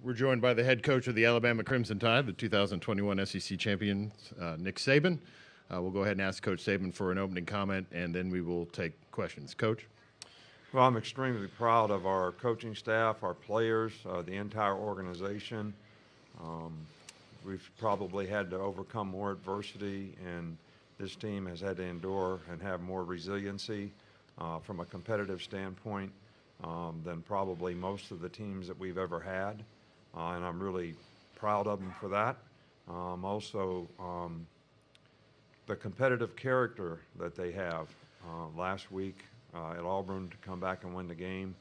We're joined by the head coach of the Alabama Crimson Tide, the 2021 SEC champions, Nick Saban. We'll go ahead and ask Coach Saban for an opening comment, and then we will take questions. Coach? Well, I'm extremely proud of our coaching staff, our players, the entire organization. We've probably had to overcome more adversity, and this team has had to endure and have more resiliency from a competitive standpoint than probably most of the teams that we've ever had. And I'm really proud of them for that. Also, the competitive character that they have. Last week at Auburn, to come back and win the game,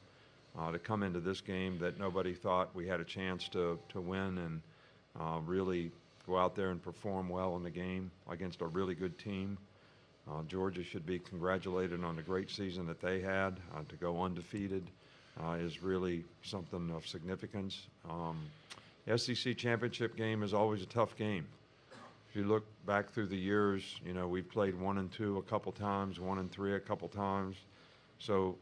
to come into this game that nobody thought we had a chance to win, and really go out there and perform well in the game against a really good team. Georgia should be congratulated on the great season that they had. To go undefeated is really something of significance. The SEC championship game is always a tough game. If you look back through the years, you know, we've played 1-2 a couple times, 1-3 a couple times. So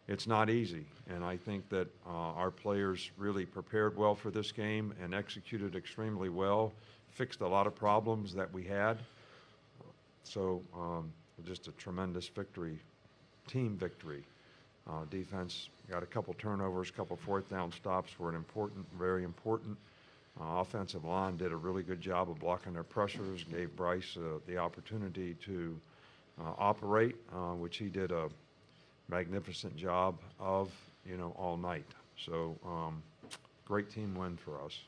it's not easy. And I think that our players really prepared well for this game and executed extremely well, fixed a lot of problems that we had. So just a tremendous victory, team victory. Defense got a couple turnovers, a couple fourth down stops were very important. Offensive line did a really good job of blocking their pressures, gave Bryce the opportunity to operate, which he did a magnificent job of, you know, all night. So great team win for us.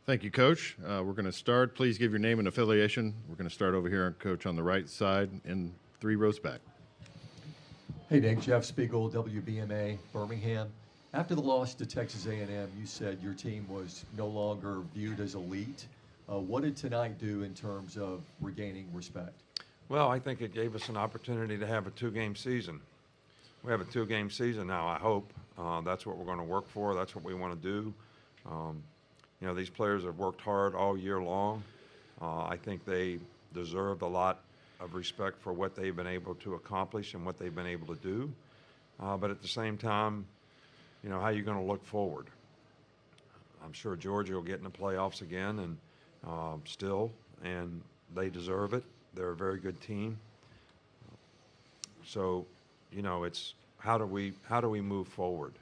Thank you, Coach. We're going to start. Please give your name and affiliation. We're going to start over here, Coach, on the right side in 3 rows back. Hey, Nick. Jeff Spiegel, WBMA, Birmingham. After the loss to Texas A&M, you said your team was no longer viewed as elite. What did tonight do in terms of regaining respect? Well, I think it gave us an opportunity to have a 2-game season. We have a 2-game season now, I hope. That's what we're going to work for. That's what we want to do. You know, these players have worked hard all year long. I think they deserve a lot of respect for what they've been able to accomplish and what they've been able to do. But at the same time, you know, how are you going to look forward? I'm sure Georgia will get in the playoffs again and still, and they deserve it. They're a very good team. So, you know, it's how do we move forward?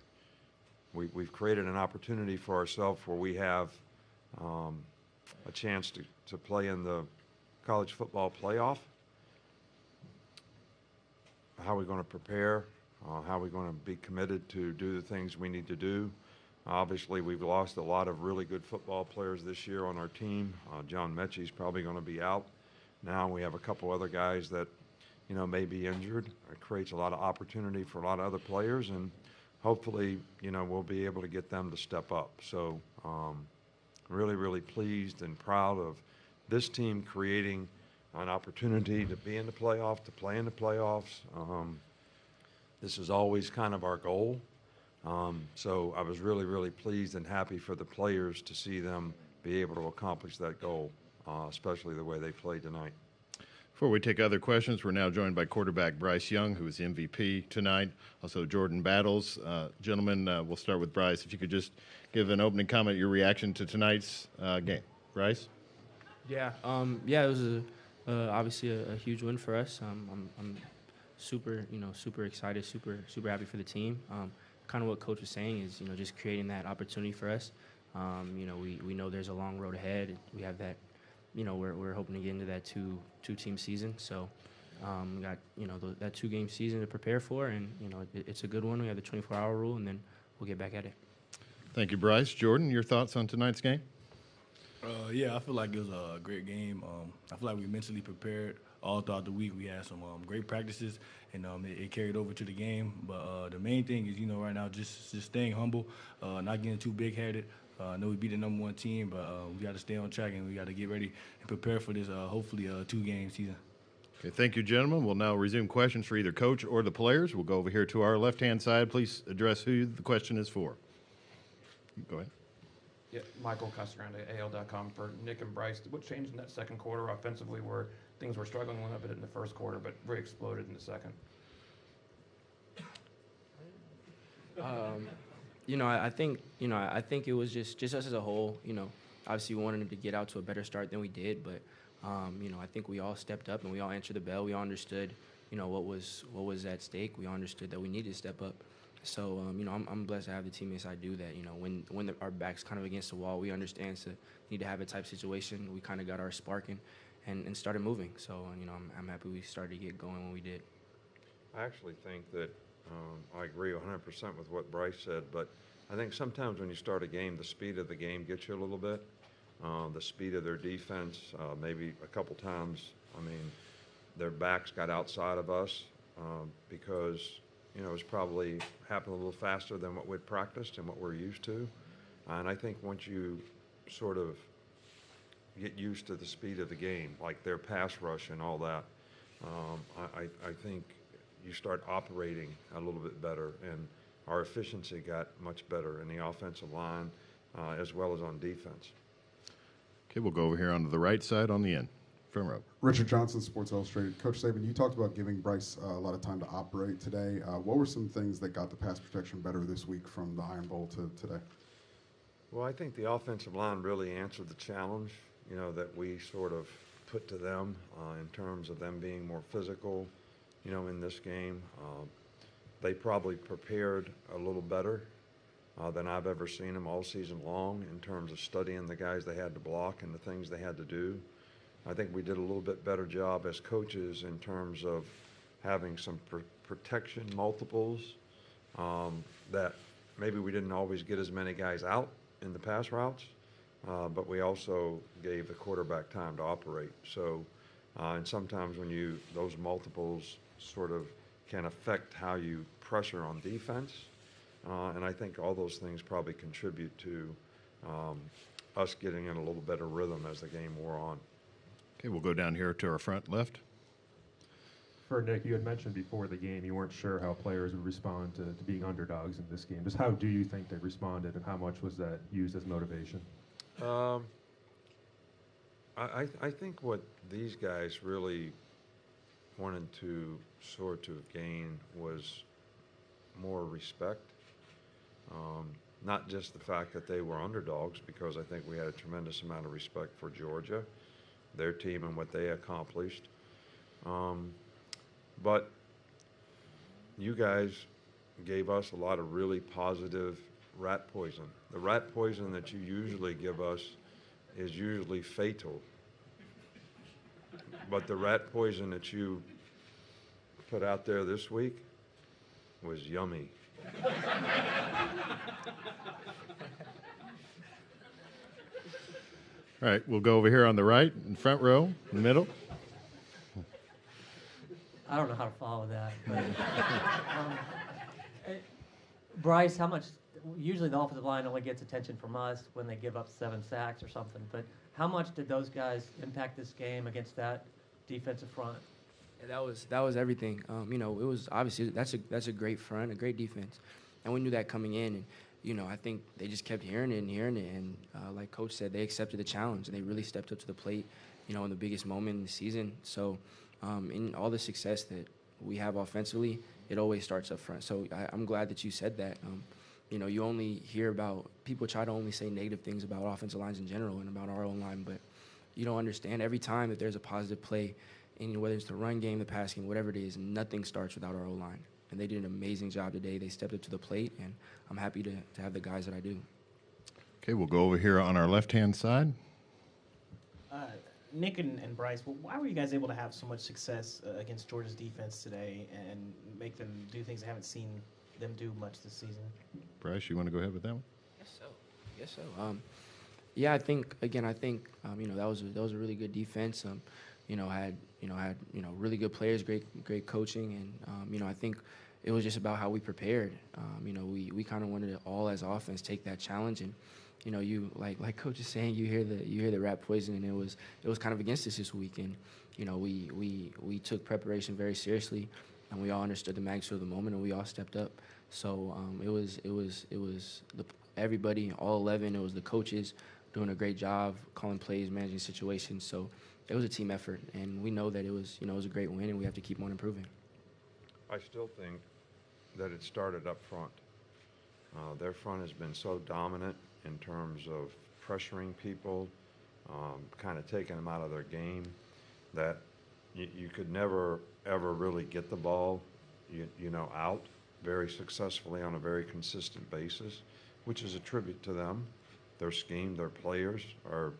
We've created an opportunity for ourselves where we have a chance to play in the college football playoff. How are we going to prepare? How are we going to be committed to do the things we need to do? Obviously, we've lost a lot of really good football players this year on our team. John Mechie's probably going to be out. Now we have a couple other guys that, you know, may be injured. It creates a lot of opportunity for a lot of other players, and hopefully, you know, we'll be able to get them to step up. So really, really pleased and proud of this team creating an opportunity to be in the playoff, to play in the playoffs. This is always kind of our goal. So I was really, really pleased and happy for the players to see them be able to accomplish that goal, especially the way they played tonight. Before we take other questions, we're now joined by quarterback Bryce Young, who is MVP tonight. Also, Jordan Battles. Gentlemen, we'll start with Bryce. If you could just give an opening comment, your reaction to tonight's game. Bryce? Yeah, it was obviously a huge win for us. I'm super excited, super happy for the team. Kind of what Coach was saying is, you know, just creating that opportunity for us. You know, we know there's a long road ahead. We have that. You know, we're hoping to get into that two-team season. So we got, you know, that 2-game season to prepare for, and, you know, it's a good one. We have the 24-hour rule, and then we'll get back at it. Thank you, Bryce. Jordan, your thoughts on tonight's game? Yeah, I feel like it was a great game. I feel like we mentally prepared all throughout the week. We had some great practices, and it carried over to the game. But the main thing is, you know, right now just staying humble, not getting too big-headed. I know we beat the number 1 team, but we got to stay on track, and we got to get ready and prepare for this, hopefully, 2-game season. Okay, thank you, gentlemen. We'll now resume questions for either coach or the players. We'll go over here to our left-hand side. Please address who the question is for. Go ahead. Yeah, Michael Casagrande, AL.com for Nick and Bryce. What changed in that second quarter offensively where things were struggling a little bit in the first quarter, but really exploded in the second? I think it was just us as a whole. Obviously we wanted to get out to a better start than we did, but I think we all stepped up and we all answered the bell. We all understood, what was at stake. We all understood that we needed to step up. So I'm blessed to have the teammates I do that. When our back's kind of against the wall, we understand to need to have a type situation. We kind of got our sparking and started moving. So I'm happy we started to get going when we did. I actually think that I agree 100% with what Bryce said, but I think sometimes when you start a game, the speed of the game gets you a little bit. The speed of their defense, maybe a couple times, their backs got outside of us because, it was probably happened a little faster than what we'd practiced and what we're used to. And I think once you sort of get used to the speed of the game, like their pass rush and all that, I think you start operating a little bit better, and our efficiency got much better in the offensive line as well as on defense. Okay, we'll go over here onto the right side on the end. Front row. Richard Johnson, Sports Illustrated. Coach Saban, you talked about giving Bryce a lot of time to operate today. What were some things that got the pass protection better this week from the Iron Bowl to today? Well, I think the offensive line really answered the challenge, that we sort of put to them in terms of them being more physical, in this game. They probably prepared a little better than I've ever seen them all season long in terms of studying the guys they had to block and the things they had to do. I think we did a little bit better job as coaches in terms of having some protection multiples that maybe we didn't always get as many guys out in the pass routes, but we also gave the quarterback time to operate. So, and sometimes when those multiples sort of can affect how you pressure on defense, and I think all those things probably contribute to us getting in a little better rhythm as the game wore on. Okay, we'll go down here to our front left. For Nick, you had mentioned before the game you weren't sure how players would respond to being underdogs in this game. Just how do you think they responded, and how much was that used as motivation? I think what these guys really wanted to sort of gain was more respect. Not just the fact that they were underdogs, because I think we had a tremendous amount of respect for Georgia, their team, and what they accomplished. But you guys gave us a lot of really positive rat poison. The rat poison that you usually give us is usually fatal. But the rat poison that you put out there this week was yummy. All right, we'll go over here on the right, in front row, in the middle. I don't know how to follow that. But, Bryce, how much? Usually the offensive line only gets attention from us when they give up 7 sacks or something. But how much did those guys impact this game against that defensive front? Yeah, that was everything. It was obviously that's a great front, a great defense, and we knew that coming in. And I think they just kept hearing it, and like Coach said, they accepted the challenge and they really stepped up to the plate, in the biggest moment in the season. So, in all the success that we have offensively, it always starts up front. So I'm glad that you said that. You only hear about, people try to only say negative things about offensive lines in general and about our own line, but you don't understand every time that there's a positive play, and whether it's the run game, the pass game, whatever it is, nothing starts without our O-line. And they did an amazing job today. They stepped up to the plate, and I'm happy to have the guys that I do. Okay, we'll go over here on our left-hand side. Nick and Bryce, why were you guys able to have so much success against Georgia's defense today and make them do things I haven't seen them do much this season? Bryce, you want to go ahead with that one? Yes, so. Yeah, I think that was a really good defense. Had really good players, great coaching, and I think it was just about how we prepared. We kind of wanted to all as offense take that challenge, and you like Coach is saying, you hear the rat poison, and it was kind of against us this week, and we took preparation very seriously, and we all understood the magnitude of the moment, and we all stepped up. So it was everybody, all 11. It was the coaches doing a great job calling plays, managing situations. So it was a team effort, and we know that it was a great win, and we have to keep on improving. I still think that it started up front. Their front has been so dominant in terms of pressuring people, kind of taking them out of their game, that you could never, ever really get the ball, out very successfully on a very consistent basis, which is a tribute to them. Their scheme, their players are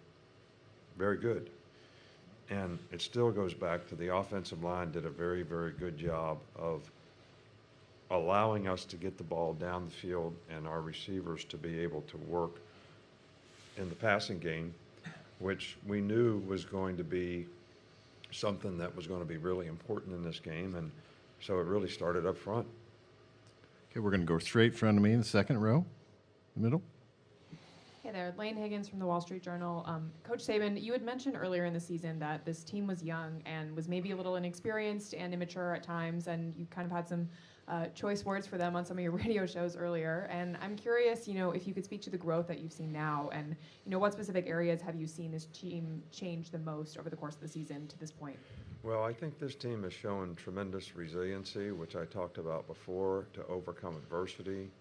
very good. And it still goes back to the offensive line did a very, very good job of allowing us to get the ball down the field and our receivers to be able to work in the passing game, which we knew was going to be something that was going to be really important in this game. And so it really started up front. Okay, we're going to go straight in front of me in the second row, the middle. Hey there, Lane Higgins from the Wall Street Journal. Coach Saban, you had mentioned earlier in the season that this team was young and was maybe a little inexperienced and immature at times, and you kind of had some choice words for them on some of your radio shows earlier. And I'm curious, if you could speak to the growth that you've seen now, and what specific areas have you seen this team change the most over the course of the season to this point? Well, I think this team has shown tremendous resiliency, which I talked about before, to overcome adversity.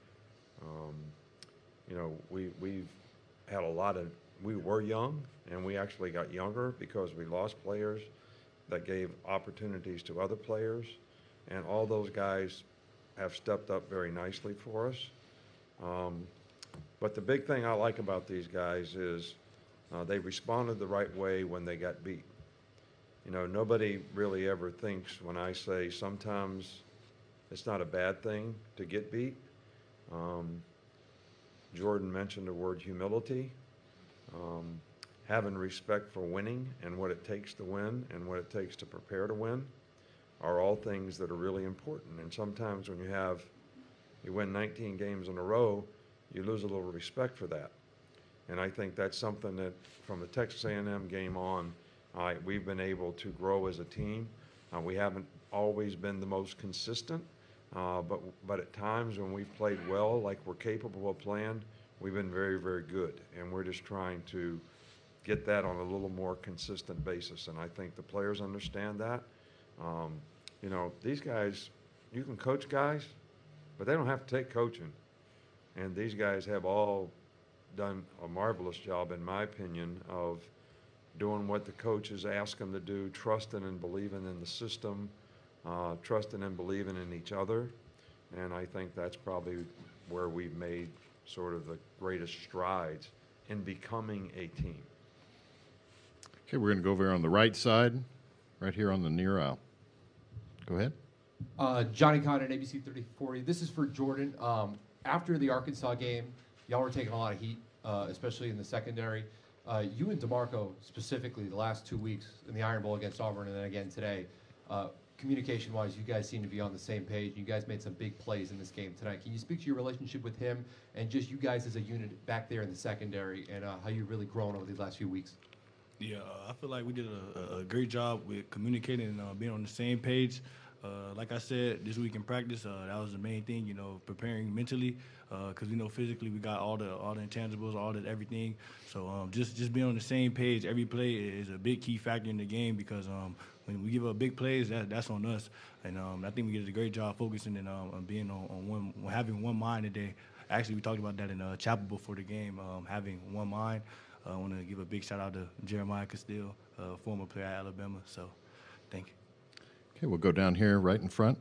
We've had we were young, and we actually got younger because we lost players that gave opportunities to other players, and all those guys have stepped up very nicely for us. But the big thing I like about these guys is they responded the right way when they got beat. Nobody really ever thinks when I say sometimes it's not a bad thing to get beat. Jordan mentioned the word humility. Having respect for winning and what it takes to win and what it takes to prepare to win are all things that are really important. And sometimes when you win 19 games in a row, you lose a little respect for that. And I think that's something that from the Texas A&M game on, we've been able to grow as a team. We haven't always been the most consistent, but at times when we've played well, like we're capable of playing, we've been very, very good. And we're just trying to get that on a little more consistent basis. And I think the players understand that. These guys, you can coach guys, but they don't have to take coaching. And these guys have all done a marvelous job, in my opinion, of doing what the coaches ask them to do, trusting and believing in the system, trusting and believing in each other. And I think that's probably where we've made sort of the greatest strides in becoming a team. Okay, we're going to go over on the right side, right here on the near aisle. Go ahead. Johnny Conn, ABC 3040. This is for Jordan. After the Arkansas game, y'all were taking a lot of heat, especially in the secondary. You and DeMarco specifically the last 2 weeks in the Iron Bowl against Auburn and then again today, communication-wise, you guys seem to be on the same page. You guys made some big plays in this game tonight. Can you speak to your relationship with him and just you guys as a unit back there in the secondary and how you've really grown over these last few weeks? Yeah, I feel like we did a great job with communicating and being on the same page. Like I said, this week in practice, that was the main thing, preparing mentally, because physically we got all the intangibles, everything. So just being on the same page, every play is a big key factor in the game because when we give up big plays, that's on us. And I think we did a great job focusing and on being on having one mind today. Actually, we talked about that in chapel before the game, having one mind. I want to give a big shout out to Jeremiah Castile, former player at Alabama. So, thank you. Okay, we'll go down here right in front.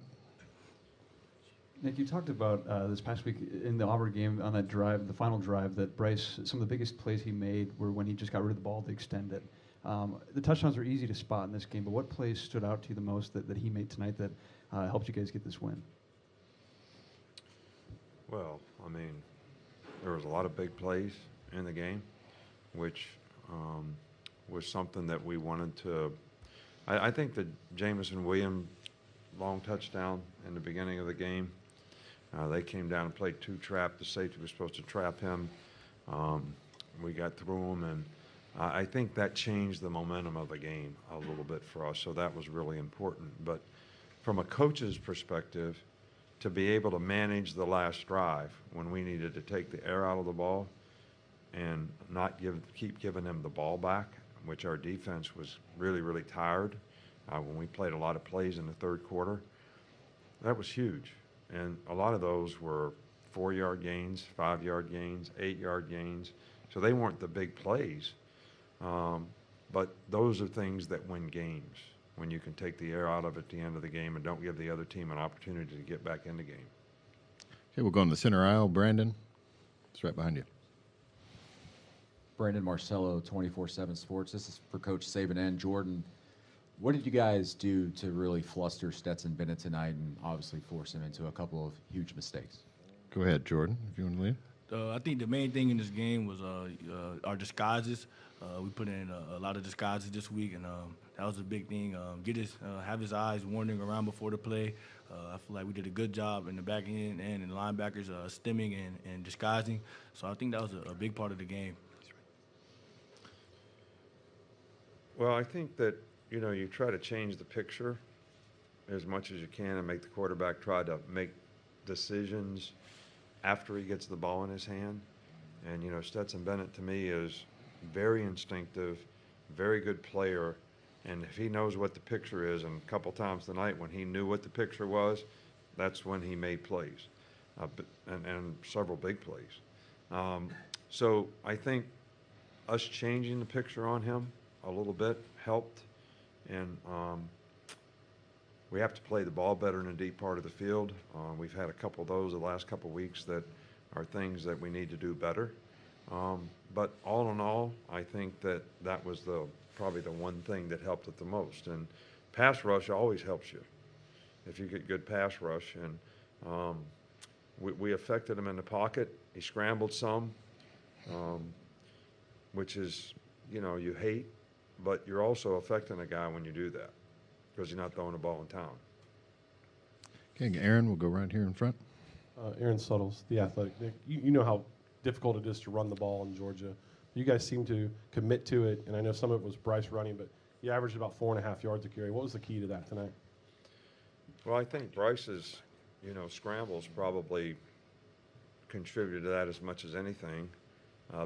Nick, you talked about this past week in the Auburn game on that drive, the final drive, that Bryce, some of the biggest plays he made were when he just got rid of the ball to extend it. The touchdowns are easy to spot in this game, but what plays stood out to you the most that he made tonight that helped you guys get this win? Well, there was a lot of big plays in the game, which was something that we wanted to. I think the Jamison Williams long touchdown in the beginning of the game, they came down and played two trap. The safety was supposed to trap him. We got through him, and I think that changed the momentum of the game a little bit for us, so that was really important. But from a coach's perspective, to be able to manage the last drive when we needed to take the air out of the ball and not keep giving them the ball back, which our defense was really, really tired when we played a lot of plays in the third quarter. That was huge. And a lot of those were 4-yard gains, 5-yard gains, 8-yard gains. So they weren't the big plays. But those are things that win games, when you can take the air out of it at the end of the game and don't give the other team an opportunity to get back in the game. Okay, we'll go in the center aisle. Brandon, it's right behind you. Brandon Marcello, 24/7 Sports. This is for Coach Saban and Jordan. What did you guys do to really fluster Stetson Bennett tonight and obviously force him into a couple of huge mistakes? Go ahead, Jordan, if you want to lead. I think the main thing in this game was our disguises. We put in a lot of disguises this week, and that was a big thing. Have his eyes wandering around before the play. I feel like we did a good job in the back end and in the linebackers stemming and disguising. So I think that was a big part of the game. Well, I think that, you try to change the picture as much as you can and make the quarterback try to make decisions after he gets the ball in his hand. And, Stetson Bennett to me is very instinctive, very good player. And if he knows what the picture is, and a couple times tonight when he knew what the picture was, that's when he made plays, and several big plays. So I think us changing the picture on him a little bit helped. And we have to play the ball better in the deep part of the field. We've had a couple of those the last couple of weeks that are things that we need to do better. But all in all, I think that was probably the one thing that helped it the most. And pass rush always helps you if you get good pass rush. And we affected him in the pocket. He scrambled some, which is, you hate, but you're also affecting a guy when you do that because you're not throwing the ball in town. Okay, Aaron, we'll go right here in front. Aaron Suttles, The Athletic. Nick, you know how difficult it is to run the ball in Georgia. You guys seem to commit to it, and I know some of it was Bryce running, but you averaged about 4.5 yards a carry. What was the key to that tonight? Well, I think Bryce's, scrambles probably contributed to that as much as anything.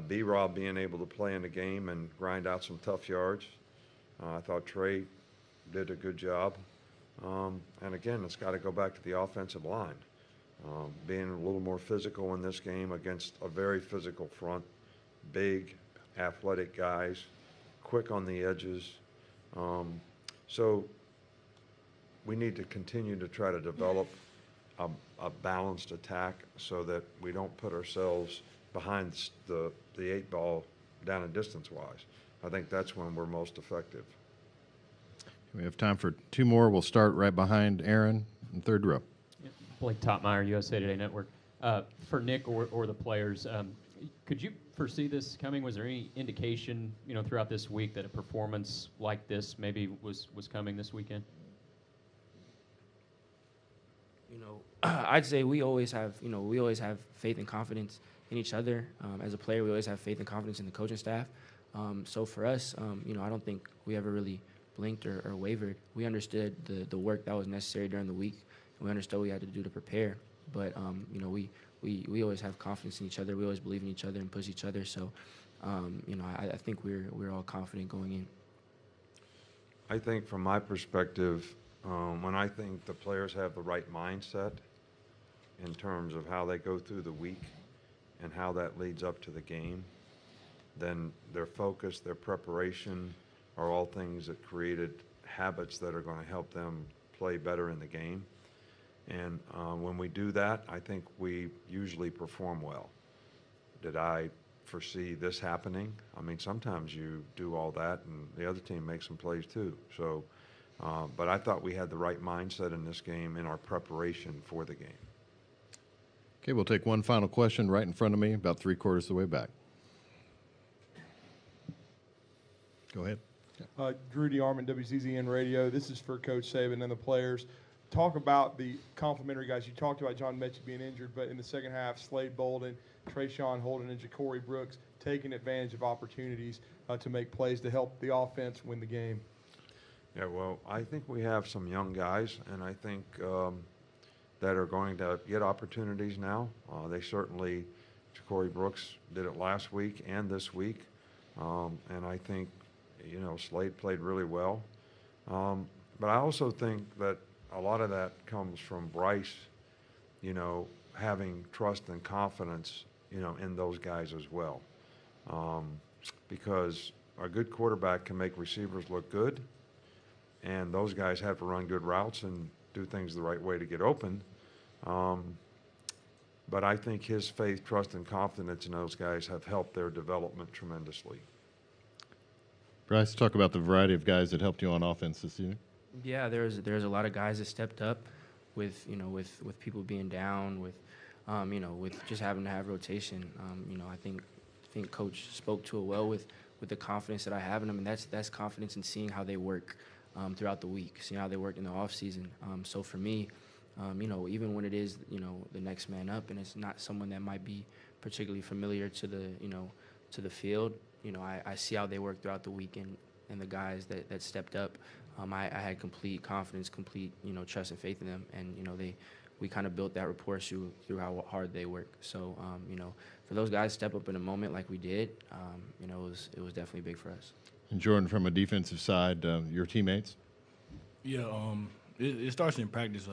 B-Rob being able to play in the game and grind out some tough yards. I thought Trey did a good job. And again, it's got to go back to the offensive line. Being a little more physical in this game against a very physical front, big, athletic guys, quick on the edges. So we need to continue to try to develop a balanced attack so that we don't put ourselves behind the 8 ball down and distance-wise. I think that's when we're most effective. We have time for 2 more. We'll start right behind Aaron in third row. Blake Topmeyer, USA Today Network. For Nick or the players, could you foresee this coming? Was there any indication, throughout this week that a performance like this maybe was coming this weekend? I'd say we always have faith and confidence in each other. As a player, we always have faith and confidence in the coaching staff. So for us, I don't think we ever really blinked or wavered. We understood the work that was necessary during the week, and we understood what we had to do to prepare. But we always have confidence in each other. We always believe in each other and push each other. So I think we're all confident going in. I think from my perspective, when I think the players have the right mindset in terms of how they go through the week and how that leads up to the game, then their focus, their preparation are all things that created habits that are going to help them play better in the game. And when we do that, I think we usually perform well. Did I foresee this happening? I mean, sometimes you do all that and the other team makes some plays too. So, but I thought we had the right mindset in this game in our preparation for the game. Okay, we'll take one final question right in front of me, about 3/4 of the way back. Go ahead. Drew DeArmond, WCZN Radio. This is for Coach Saban and the players. Talk about the complimentary guys. You talked about John Mechie being injured, but in the second half, Slade Bolden, Trayshawn Holden, and Ja'Cory Brooks taking advantage of opportunities to make plays to help the offense win the game. Yeah, well, I think we have some young guys, and I think that are going to get opportunities now. They certainly, Ja'Cory Brooks did it last week and this week, and I think, Slade played really well. But I also think that a lot of that comes from Bryce, having trust and confidence, in those guys as well. Because a good quarterback can make receivers look good, and those guys have to run good routes and do things the right way to get open. But I think his faith, trust, and confidence in those guys have helped their development tremendously. Bryce, talk about the variety of guys that helped you on offense this season. Yeah, there's a lot of guys that stepped up with with people being down, with with just having to have rotation. I think Coach spoke to it well with the confidence that I have in them, and that's confidence in seeing how they work throughout the week, seeing how they work in the off season. So for me, even when it is the next man up, and it's not someone that might be particularly familiar to the to the field, I see how they work throughout the week, and the guys that stepped up, I had complete confidence, complete trust and faith in them, and we kind of built that rapport through how hard they work. So for those guys to step up in a moment like we did, it was definitely big for us. And Jordan, from a defensive side, your teammates? Yeah, it starts in practice.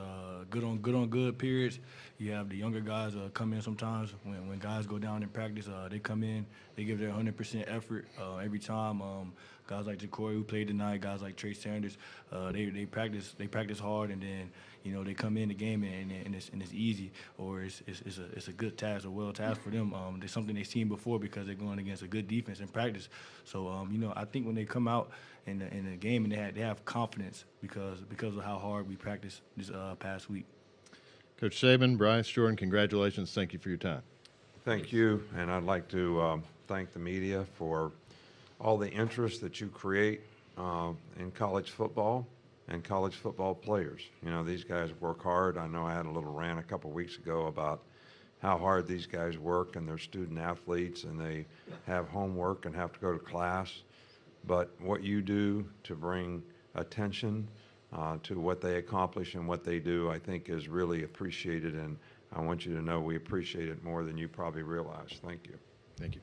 Good on good periods. You have the younger guys come in sometimes. When guys go down in practice, they come in, they give their 100% effort every time. Guys like JaCorey, who played tonight, guys like Trey Sanders, they practice hard, and then they come in the game and it's easy, or it's a good task, a well task for them. There's something they've seen before because they're going against a good defense in practice. So I think when they come out in the game and they have confidence because of how hard we practiced this past week. Coach Saban, Bryce, Jordan, congratulations. Thank you for your time. Thank you, and I'd like to thank the media for all the interest that you create in college football and college football players. These guys work hard. I know I had a little rant a couple weeks ago about how hard these guys work, and they're student athletes, and they have homework and have to go to class. But what you do to bring attention to what they accomplish and what they do, I think is really appreciated, and I want you to know we appreciate it more than you probably realize. Thank you. Thank you.